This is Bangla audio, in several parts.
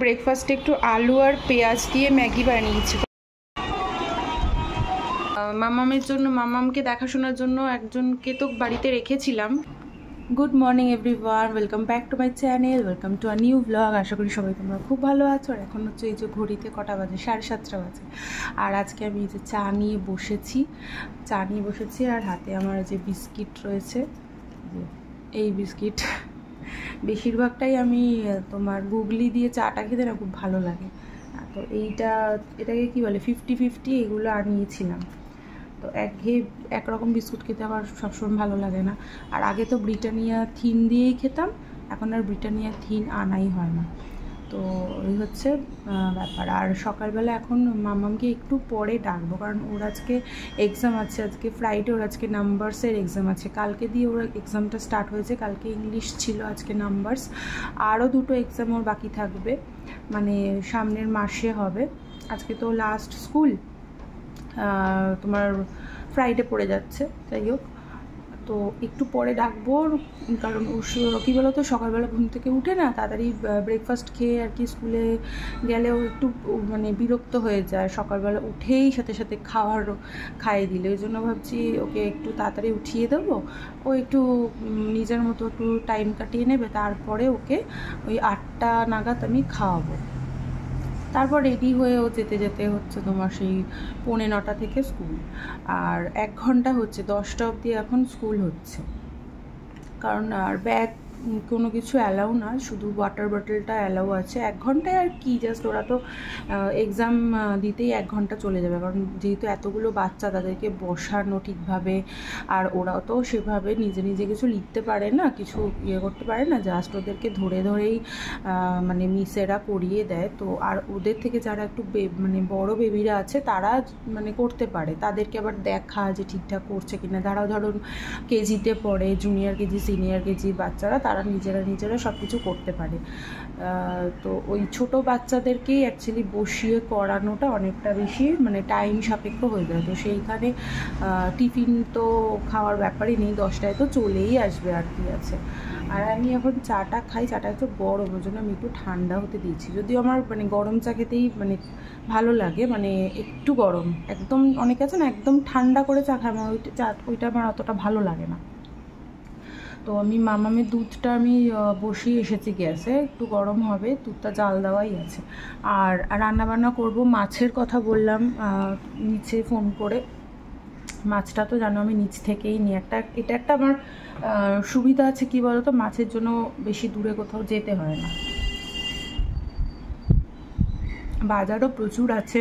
ব্রেকফাস্টে একটু আলু আর পেঁয়াজ দিয়ে ম্যাগি বানিয়েছি। মামামের জন্য, মামামকে দেখাশোনার জন্য একজনকে তো বাড়িতে রেখেছিলাম। Good morning everyone, welcome back to my channel, welcome to a new blog. আশা করি সবাই তোমরা খুব ভালো আছো। আর এখন হচ্ছে এই যে ঘড়িতে কটা বাজে, 7:30 বাজে। আর আজকে আমি এই যে চা নিয়ে বসেছি আর হাতে আমার যে বিস্কিট রয়েছে, এই বিস্কিট বেশিরভাগটাই আমি তোমার গুগলি দিয়ে চাটা খেতে না খুব ভালো লাগে। তো এটাকে কি বলে 50-50, এগুলো আনিয়েছিলাম। তো একরকম বিস্কুট খেতে আবার সবসময় ভালো লাগে না। আর আগে তো ব্রিটানিয়া থিন দিয়েই খেতাম, এখন আর ব্রিটানিয়া থিন আনাই হয় না। তো ওই হচ্ছে ব্যাপার। আর সকালবেলা এখন মামামকে একটু পরে ডাকবো, কারণ ওর আজকে এক্সাম আছে। আজকে ফ্রাইডে, ওর আজকে নাম্বারসের এক্সাম আছে। কালকে দিয়ে ওর এক্সামটা স্টার্ট হয়েছে, কালকে ইংলিশ ছিল, আজকে নাম্বারস। আরও 2টো এক্সাম ওর বাকি থাকবে, মানে সামনের মাসে হবে। আজকে তো লাস্ট স্কুল, তোমার ফ্রাইডে পড়ে যাচ্ছে। যাই হোক, তো একটু পরে ডাকবো, কারণ কী বলো তো, সকালবেলা ঘুম থেকে উঠে না তাড়াতাড়ি ব্রেকফাস্ট খেয়ে আর কি স্কুলে গেলেও একটু মানে বিরক্ত হয়ে যায় সকালবেলা উঠেই সাথে সাথে খাইয়ে দিলে। ওই জন্য ভাবছি ওকে একটু তাড়াতাড়ি উঠিয়ে দেবো, ও একটু নিজের মতো একটু টাইম কাটিয়ে নেবে, তারপরে ওকে ওই 8টা নাগাদ আমি খাওয়াবো। তারপর রেডি হয়েও যেতে যেতে হচ্ছে তোমার সেই 9:45 থেকে স্কুল। আর 1 ঘন্টা হচ্ছে, 10টা অবধি এখন স্কুল হচ্ছে। কারণ আর ব্যাগ কোনো কিছু অ্যালাউ না, শুধু ওয়াটার বটলটা অ্যালাউ আছে। 1 ঘন্টায় আর কি, জাস্ট ওরা তো এক্সাম দিতেই 1 ঘন্টা চলে যাবে, কারণ যেহেতু এতগুলো বাচ্চা, তাদেরকে বসানো ঠিকভাবে, আর ওরাও তো সেভাবে নিজে নিজে কিছু লিখতে পারে না, কিছু করতে পারে না, জাস্ট ওদেরকে ধরেই মানে মিসেরা করিয়ে দেয়। তো আর ওদের থেকে যারা একটু মানে বড় বেবিরা আছে, তারা মানে করতে পারে, তাদেরকে আবার দেখা যে ঠিকঠাক করছে কিনা। তারাও ধরুন কেজিতে পড়ে, জুনিয়র কেজি সিনিয়র কেজি বাচ্চারা, তারা নিজেরা সব কিছু করতে পারে। তো ওই ছোট বাচ্চাদেরকেই অ্যাকচুয়ালি বসিয়ে করানোটা অনেকটা বেশি মানে টাইম সাপেক্ষ হয়ে যায়। তো সেইখানে টিফিন তো খাওয়ার ব্যাপারই নেই, 10টায় তো চলেই আসবে, আর কি আছে। আর আমি এখন চাটা খাই, চাটা একটু গরম, ওই জন্য আমি একটু ঠান্ডা হতে দিয়েছি। যদিও আমার মানে গরম চা খেতেই মানে ভালো লাগে, মানে একটু গরম, একদম অনেকে আছে না একদম ঠান্ডা করে চা খায়, আমার ওইটা আমার অতটা ভালো লাগে না। তো আমি মামামের দুধটা আমি বসিয়ে এসেছি গ্যাসে, একটু গরম হবে, দুধটা জাল দেওয়াই আছে। আর রান্নাবান্না করব, মাছের কথা বললাম নিচে ফোন করে। মাছটা তো জানো আমি নিচ থেকেই নিই। এটা একটা আমার সুবিধা আছে, কি বলো তো, মাছের জন্য বেশি দূরে কোথাও যেতে হয় না। বাজারও প্রচুর আছে,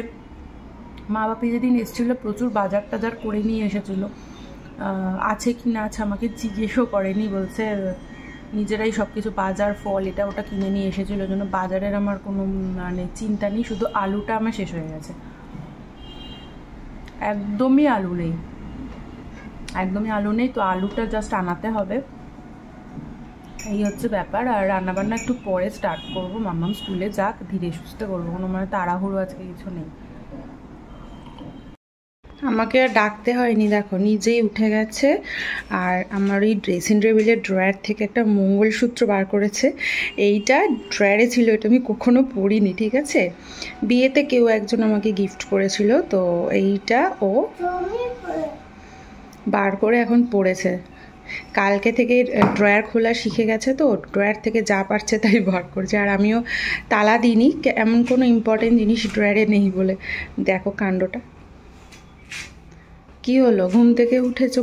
মা বাপি যেদিন এসেছিলো প্রচুর বাজার টাজার করে নিয়ে এসেছিলো। আছে কি না আছে আমাকে জিজ্ঞেসও করেনি, বলছে নিজেরাই সব কিছু বাজার ফল এটা ওটা কিনে নিয়ে এসেছিলো, ওই জন্য বাজারের আমার কোনো মানে চিন্তা নেই। শুধু আলুটা আমার শেষ হয়ে গেছে, একদমই আলু নেই, তো আলুটা জাস্ট আনাতে হবে, এই হচ্ছে ব্যাপার। আর রান্নাবান্না একটু পরে স্টার্ট করবো, মাম্মাম স্কুলে যাক, ধীরে সুস্থে করবো, কোনো মানে তাড়াহুড়ো আজকে কিছু নেই। আমাকে আর ডাকতে হয়নি, দেখো নিজেই উঠে গেছে। আর আমার এই ড্রেসিং টেবিলের ড্রয়ার থেকে একটা মঙ্গলসূত্র বার করেছে। এইটা ড্রয়ারে ছিল, এটা আমি কখনো পরিনি, ঠিক আছে। বিয়েতে কেউ একজন আমাকে গিফট করেছিল, তো এইটা ও বার করে এখন পরেছে। কালকে থেকে ড্রয়ার খোলা শিখে গেছে, তো ড্রয়ার থেকে যা পারছে তাই বার করছে। আর আমিও তালা দিইনি, এমন কোনো ইম্পর্টেন্ট জিনিস ড্রয়ারে নেই বলে। দেখো কাণ্ডটা, কি হলো, ঘুম থেকে উঠেছো?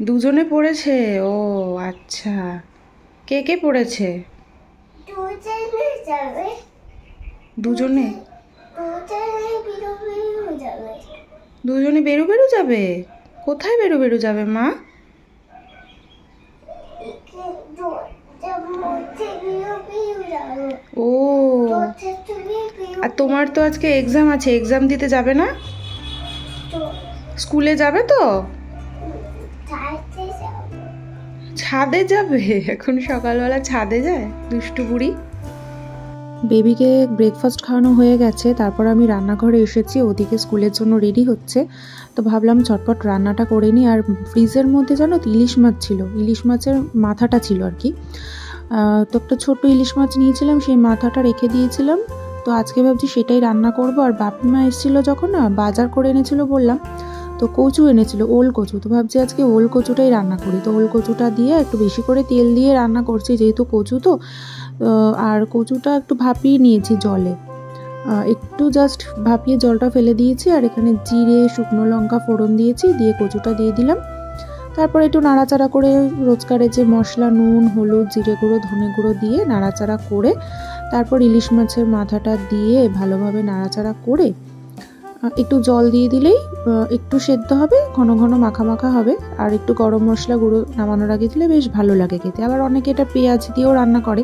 দুজনে পড়েছে? ও আচ্ছা, কে কে পড়েছে? দুজনে বেরু যাবে? কোথায় বেরু যাবে মা? ও, আর তোমার তো আজকে এক্সাম আছে, এক্সাম দিতে যাবে না? স্কুলে যাবে তো? ছাদে যাবে? এখন সকালবেলা ছাদে যায় দুষ্টু বুড়ি। বেবিকে ব্রেকফাস্ট খাওয়ানো হয়ে গেছে, তারপর আমি রান্নাঘরে এসেছি, ওদিকে স্কুলের জন্য রেডি হচ্ছে। তো ভাবলাম ঝটপট রান্নাটা করে নিই। আর ফ্রিজের মধ্যে জানো তো ইলিশ মাছ ছিল, ইলিশ মাছের মাথাটা ছিল আর কি। তো একটা ছোট্ট ইলিশ মাছ নিয়েছিলাম, সেই মাথাটা রেখে দিয়েছিলাম। তো আজকে ভাবছি সেটাই রান্না করব। আর বাপি মা এসেছিলো যখন না, বাজার করে এনেছিল বললাম, তো কচু এনেছিল, ওল কচু। তো ভাবছি আজকে ওল কচুটাই রান্না করি। তো ওল কচুটা দিয়ে একটু বেশি করে তেল দিয়ে রান্না করছি, যেহেতু কচু তো। আর কচুটা একটু ভাপিয়ে নিয়েছি জলে, একটু জাস্ট ভাপিয়ে জলটা ফেলে দিয়েছি। আর এখানে জিরে শুকনো লঙ্কা ফোড়ন দিয়েছি, দিয়ে কচুটা দিয়ে দিলাম। তারপর একটু নাড়াচাড়া করে রোজকারের যে মশলা নুন হলুদ জিরে গুঁড়ো ধনে গুঁড়ো দিয়ে নাড়াচাড়া করে তারপর ইলিশ মাছের মাথাটা দিয়ে ভালোভাবে নাড়াচাড়া করে একটু জল দিয়ে দিলেই একটু সেদ্ধ হবে, ঘন ঘন মাখা মাখা হবে। আর একটু গরম মশলা গুঁড়ো নামানোর আগে দিলে বেশ ভালো লাগে খেতে। আবার অনেকে এটা পেঁয়াজ দিয়েও রান্না করে,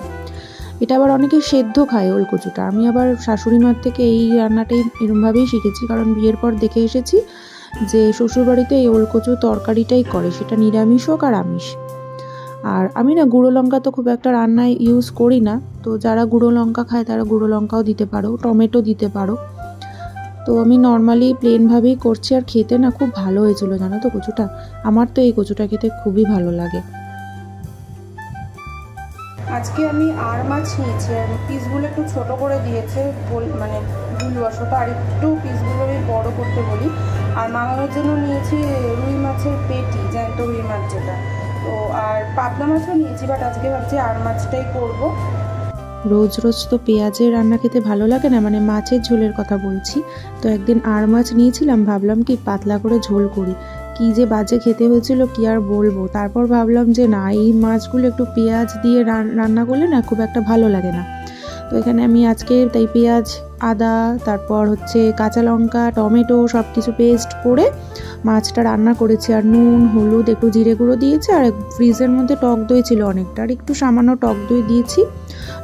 এটা আবার অনেকে সেদ্ধ খায় ওল কচুটা। আমি আবার শাশুড়ি মার থেকে এই রান্নাটাই এরমভাবেই শিখেছি, কারণ বিয়ের পর দেখে এসেছি যে শ্বশুরবাড়িতে এই ওল কচু তরকারিটাই করে, সেটা নিরামিষ হোক আর আমিষ। আর আমি না গুঁড়ো লঙ্কা তো খুব একটা রান্নায় ইউজ করি না, তো যারা গুঁড়ো লঙ্কা খায় তারা গুঁড়ো লঙ্কাও দিতে পারো, টমেটো দিতে পারো। তো আমি নর্মালি প্লেনভাবেই করছি, আর খেতে না খুব ভালো হয়েছিল জানো তো কচুটা। আমার তো এই কচুটা খেতে খুবই ভালো লাগে। আজকে আমি আর মাছ নিয়েছি, আর পিসগুলো একটু ছোট করে দিয়েছে, মানে ভুলবশত, আর একটু পিসগুলো আমি বড় করতে বলি। আর মামার জন্য নিয়েছি রুই মাছের পেটি, জ্যান্ত রুই মাছ যেটা। তো আর পাবদা মাছও নিয়েছি, বাট আজকে ভাবছি আর মাছটাই করব। রোজ রোজ তো পেঁয়াজের রান্না খেতে ভালো লাগে না, মানে মাছের ঝোলের কথা বলছি। তো একদিন আর মাছ নিয়েছিলাম, ভাবলাম কি পাতলা করে ঝোল করি, কি যে বাজে খেতে হয়েছিল কি আর বলবো। তারপর ভাবলাম যে না, এই মাছগুলো একটু পেঁয়াজ দিয়ে রান্না করলে না খুব একটা ভালো লাগে না। তো এখানে আমি আজকে তাই পেঁয়াজ আদা তারপর হচ্ছে কাঁচা লঙ্কা টমেটো সব কিছু পেস্ট করে মাছটা রান্না করেছি। আর নুন হলুদ একটু জিরে গুঁড়ো দিয়েছি, আর ফ্রিজের মধ্যে টক দই ছিল অনেকটা, আর একটু সামান্য টক দই দিয়েছি।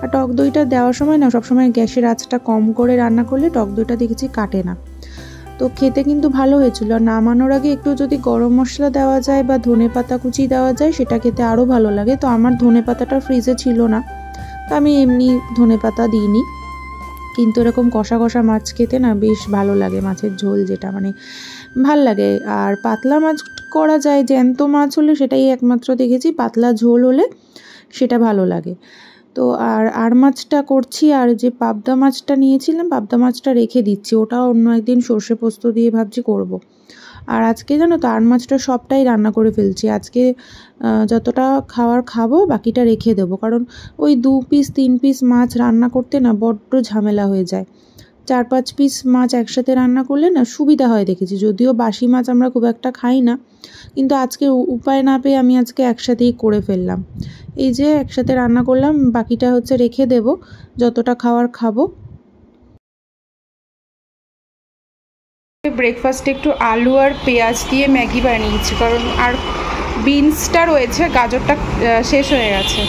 আর টক দইটা দেওয়ার সময় না সবসময় গ্যাসের আঁচটা কম করে রান্না করলে টক দইটা দেখেছি কাটে না। তো খেতে কিন্তু ভালো হয়েছিল। আর নামানোর আগে একটু যদি গরম মশলা দেওয়া যায় বা ধনে পাতা কুচি দেওয়া যায় সেটা খেতে আরও ভালো লাগে। তো আমার ধনে পাতাটা ফ্রিজে ছিল না, তো আমি এমনি ধনে পাতা দিইনি। কিন্তু এরকম কষা কষা মাছ খেতে না বেশ ভালো লাগে, মাছের ঝোল যেটা মানে ভাল লাগে। আর পাতলা মাছ করা যায়, জ্যান্ত মাছ হলে সেটাই একমাত্র দেখেছি, পাতলা ঝোল হলে সেটা ভালো লাগে। তো আর মাছটা করছি, আর যে পাবদা মাছটা নিয়েছিলাম পাবদা মাছটা রেখে দিচ্ছি, ওটা অন্য একদিন সর্ষে পোস্ত দিয়ে ভাবছি করব। আর আজকে জানো তো আর মাছটা সবটাই রান্না করে ফেলছি, আজকে যতটা খাবো বাকিটা রেখে দেবো, কারণ ওই 2 পিস 3 পিস মাছ রান্না করতে না বড্ড ঝামেলা হয়ে যায়। 4-5 পিস মাছ একসাথে রান্না করলে না সুবিধা হয় দেখেছি। যদিও বাসি মাছ আমরা খুব একটা খাই না, কিন্তু আজকে উপায় না পেয়ে আমি আজকে একসাথেই করে ফেললাম। এই যে একসাথে রান্না করলাম, বাকিটা হচ্ছে রেখে দেব, যতটা খাবো। ব্রেকফাস্টে একটু আলু আর পেঁয়াজ দিয়ে ম্যাগি বানিয়েছি, কারণ আর বিনসটা রয়েছে, গাজরটা শেষ হয়ে গেছে।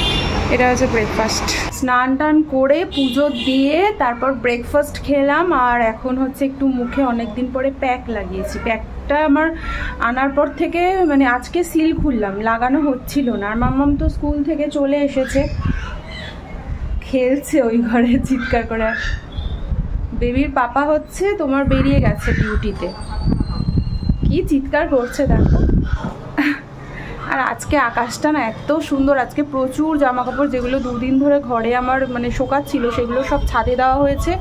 এটা হচ্ছে ব্রেকফাস্ট। স্নান টান করে পুজো দিয়ে তারপর ব্রেকফাস্ট খেলাম। আর এখন হচ্ছে একটু মুখে অনেক দিন পরে প্যাক লাগিয়েছি। প্যাকটা আমার আনার পর থেকে মানে আজকে সিল খুললাম, লাগানো হচ্ছিল না। আর মাম্মাম তো স্কুল থেকে চলে এসেছে, খেলছে ওই ঘরে চিৎকার করে। বেবির পাপা হচ্ছে তোমার বেরিয়ে গেছে ডিউটিতে, কি চিৎকার করছে দেখো। আর আজকে আকাশটা না এত সুন্দর, আজকে প্রচুর জামা কাপড় যেগুলো 2 দিন ধরে ঘরে আমার মানে শোকাচ্ছিল সেগুলো সব ছাদে দেওয়া হয়েছে।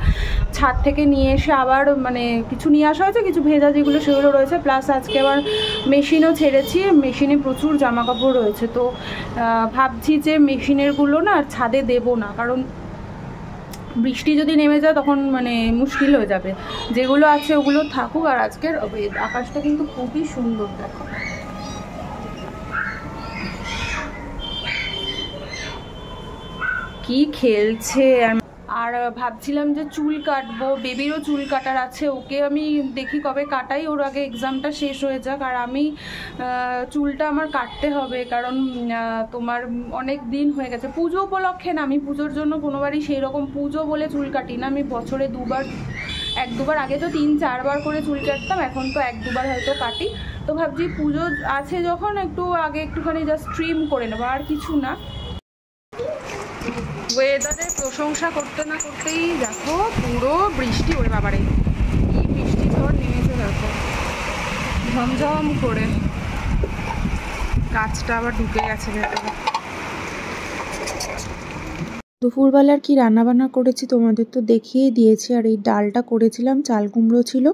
ছাদ থেকে নিয়ে এসে আবার মানে কিছু নিয়ে আসা হয়েছে, কিছু ভেজা যেগুলো সেগুলো রয়েছে, প্লাস আজকে আবার মেশিনও ছেড়েছি, মেশিনে প্রচুর জামা কাপড় রয়েছে। তো ভাবছি যে মেশিনেরগুলো না ছাদে দেবো না, কারণ বৃষ্টি যদি নেমে যায় তখন মানে মুশকিল হয়ে যাবে। যেগুলো আছে ওগুলো থাকুক। আর আজকের আকাশটা কিন্তু খুবই সুন্দর দেখো। কি খেলছে। আর ভাবছিলাম যে চুল কাটবো, বেবিরও চুল কাটার আছে, ওকে আমি দেখি কবে কাটাই, ওর আগে এক্সামটা শেষ হয়ে যাক। আর আমি চুলটা আমার কাটতে হবে, কারণ তোমার অনেক দিন হয়ে গেছে। পুজো উপলক্ষে না, আমি পুজোর জন্য কোনোবারই সেই রকম পুজো বলে চুল কাটি না। আমি বছরে 1-2বার, আগে তো 3-4 বার করে চুল কাটতাম, এখন তো 1-2বার হয়তো কাটি। তো ভাবছি পুজো আছে যখন একটু আগে একটুখানি জাস্ট ট্রিম করে নেবো, আর কিছু না। ওয়েদারের প্রশংসা করতে না করতেই দেখো পুরো বৃষ্টি, ওরে বাবারে কি বৃষ্টি ঝড় নেমেছে দেখো, ঝমঝম করে। গাছটা আবার ঢুকে গেছে ভেতরে। দুপুরবেলার কি রান্নাবান্না করেছি তোমাদের তো দেখিয়েই দিয়েছি। আর এই ডালটা করেছিলাম, চাল কুমড়ো ছিল।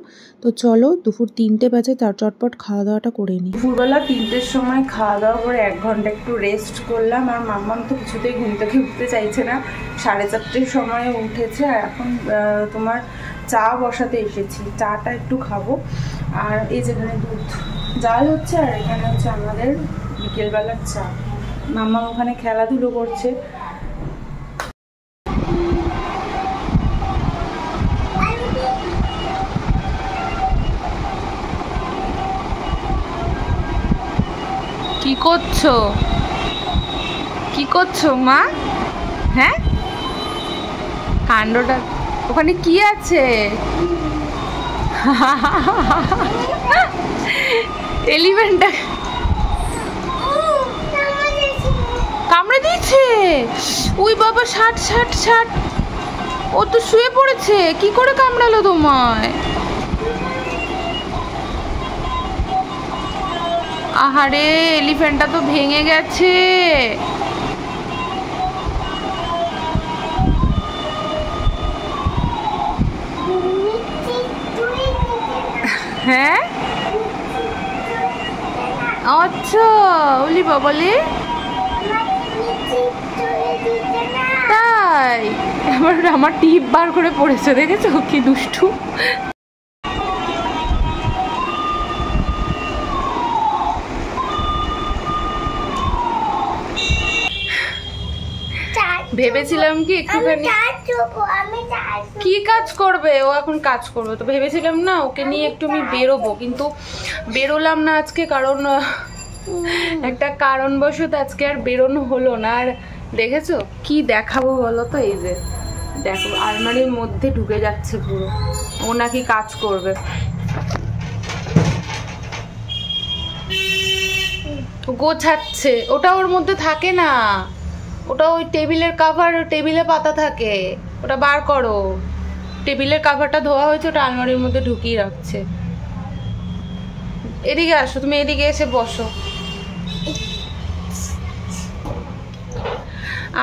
তো চলো দুপুর 3টে বাজে, তার চটপট খাওয়া দাওয়াটা করে নিই। দুপুরবেলা 3টের সময় খাওয়া দাওয়া করে 1 ঘন্টা একটু রেস্ট করলাম। আর মাম্মাম তো কিছুতেই ঘুম থেকে উঠতে চাইছে না, 4:30 সময় উঠেছে। আর এখন তোমার চা বসাতে এসেছি, চাটা একটু খাবো। আর এই যেখানে দুধ জাল হচ্ছে, আর এখানে হচ্ছে আমাদের বিকেলবেলার চা। মাম্মাম ওখানে খেলাধুলো করছে। কি করছো, কি করছো মা? হ্যাঁ, কাণ্ডটা ওখানে কি আছে? এলিফ্যান্টটা কামড়ে দিয়েছে। ওই বাবা, 60 ও তো শুয়ে পড়েছে, কি করে কামড়ালো তোমায়? আহারে, এলিফ্যান্টটা তো ভেঙে গেছে। হ্যাঁ, আচ্ছা, ওলি বাবালে, তাই? আমার টিপ বার করে পড়েছে, দেখেছো কি দুষ্টু। ভেবেছিলাম কি একটুখানি কি কাজ করবে, ও এখন কাজ করবে তো ভেবেছিলাম না ওকে নিয়ে একটু আমি বেরোবো, কিন্তু বেরোলাম না আজকে, কারণ একটা কারণবশত আজকে আর বেরোনো হলো না। আর দেখেছো কি দেখাবো বলো তো? এই যে দেখো, আলমারির মধ্যে ঢুকে যাচ্ছে পুরো, ও নাকি কাজ করবে। গোছাচ্ছে, ওটা ওর মধ্যে থাকে না, ওটা ওই টেবিলের কাভার, টেবিলে পাতা থাকে, ওটা বার করো। টেবিলের কাভারটা ধোয়া হয়েছে, ওটা আলমারির মধ্যে ঢুকিয়ে রাখছে। এদিকে আসো, তুমি এদিকে এসে বসো।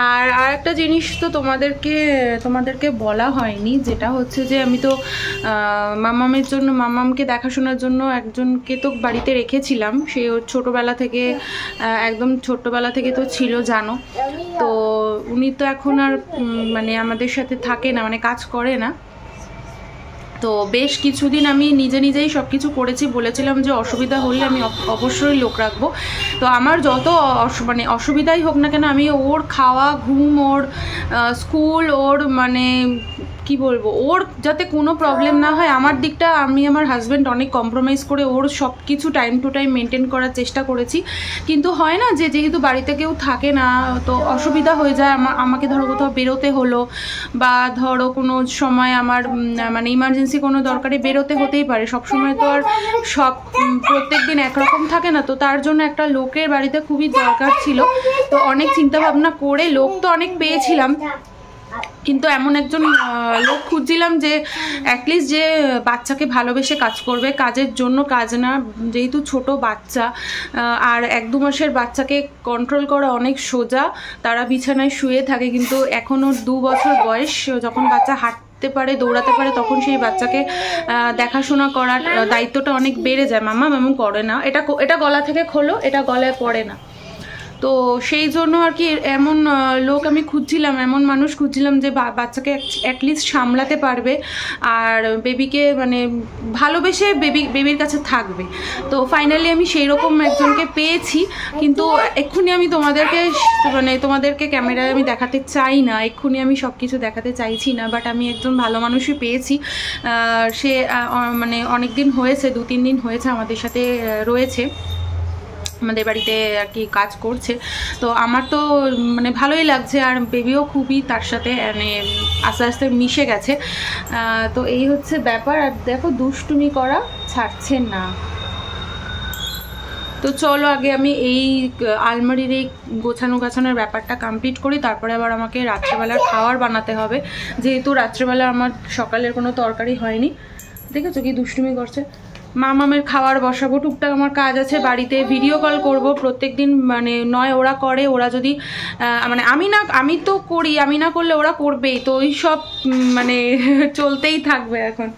আর আরেকটা জিনিস তো তোমাদেরকে বলা হয়নি, যেটা হচ্ছে যে আমি তো মামামের জন্য, মামামকে দেখাশোনার জন্য একজনকে তো বাড়িতে রেখেছিলাম। সে ছোটোবেলা থেকে, একদম ছোট্টবেলা থেকে তো ছিল, জানো তো। উনি তো এখন আর মানে আমাদের সাথে থাকে না, মানে কাজ করে না। তো বেশ কিছুদিন আমি নিজেই সব কিছু করেছি, বলেছিলাম যে অসুবিধা হলে আমি অবশ্যই লোক রাখবো। তো আমার যত মানে অসুবিধাই হোক না কেন, আমি ওর খাওয়া, ঘুম, ওর স্কুল, ওর মানে কি বলবো, ওর যাতে কোনো প্রবলেম না হয়, আমার দিকটা আমি আমার হাজব্যান্ড অনেক কম্প্রোমাইজ করে ওর সব কিছু টাইম টু টাইম মেনটেন করার চেষ্টা করেছি। কিন্তু হয় না যে যেহেতু বাড়িতে কেউ থাকে না, তো অসুবিধা হয়ে যায়। আমাকে ধরো কোথাও বেরোতে হলো, বা ধরো কোনো সময় আমার মানে ইমার্জেন্সি কোনো দরকারে বেরোতে হতেই পারে, সব সময় তো আর প্রত্যেক দিন একরকম থাকে না। তো তার জন্য একটা লোকের বাড়িতে খুবই দরকার ছিল। তো অনেক চিন্তা ভাবনা করে লোক তো অনেক পেয়েছিলাম, কিন্তু এমন একজন লোক খুঁজছিলাম যে অ্যাটলিস্ট যে বাচ্চাকে ভালোবেসে কাজ করবে, কাজের জন্য কাজ না, যেহেতু ছোট বাচ্চা। আর 1-2 মাসের বাচ্চাকে কন্ট্রোল করা অনেক সোজা, তারা বিছানায় শুয়ে থাকে, কিন্তু এখনও 2 বছর বয়স, যখন বাচ্চা হাঁটতে পারে, দৌড়াতে পারে, তখন সেই বাচ্চাকে দেখাশোনা করার দায়িত্বটা অনেক বেড়ে যায়। মামা এমন করে না, এটা গলা থেকে খোলো, এটা গলায় পড়ে না। তো সেই জন্য আর কি এমন লোক আমি খুঁজছিলাম, এমন মানুষ খুঁজছিলাম যে বাচ্চাকে অ্যাটলিস্ট সামলাতে পারবে, আর বেবিকে মানে ভালোবেসে বেবির কাছে থাকবে। তো ফাইনালি আমি সেই রকম একজনকে পেয়েছি। কিন্তু এক্ষুনি আমি তোমাদেরকে ক্যামেরায় আমি দেখাতে চাই না, এক্ষুনি আমি সব কিছু দেখাতে চাইছি না, বাট আমি একজন ভালো মানুষই পেয়েছি। সে মানে অনেক দিন হয়েছে, 2-3 দিন হয়েছে আমাদের সাথে রয়েছে, আমাদের বাড়িতে আর কি কাজ করছে। তো আমার তো মানে ভালোই লাগছে, আর বেবিও খুবই তার সাথে মানে আস্তে আস্তে মিশে গেছে। তো এই হচ্ছে ব্যাপার। আর দেখো দুষ্টুমি করা ছাড়ছে না। তো চলো আগে আমি এই আলমারির এই গোছানোর ব্যাপারটা কমপ্লিট করি, তারপরে আবার আমাকে রাত্রেবেলার খাবার বানাতে হবে, যেহেতু রাত্রেবেলা আমার সকালের কোনো তরকারি হয়নি। দেখেছো কি দুষ্টুমি করছে। মামামের খাবার বসাবো, টুকটাক আমার কাজ আছে বাড়িতে, ভিডিও কল করব প্রত্যেকদিন, মানে নয় ওরা করে, ওরা যদি মানে আমি তো করি, আমি না করলে ওরা করবেই, তো ওই সব মানে চলতেই থাকবে এখন।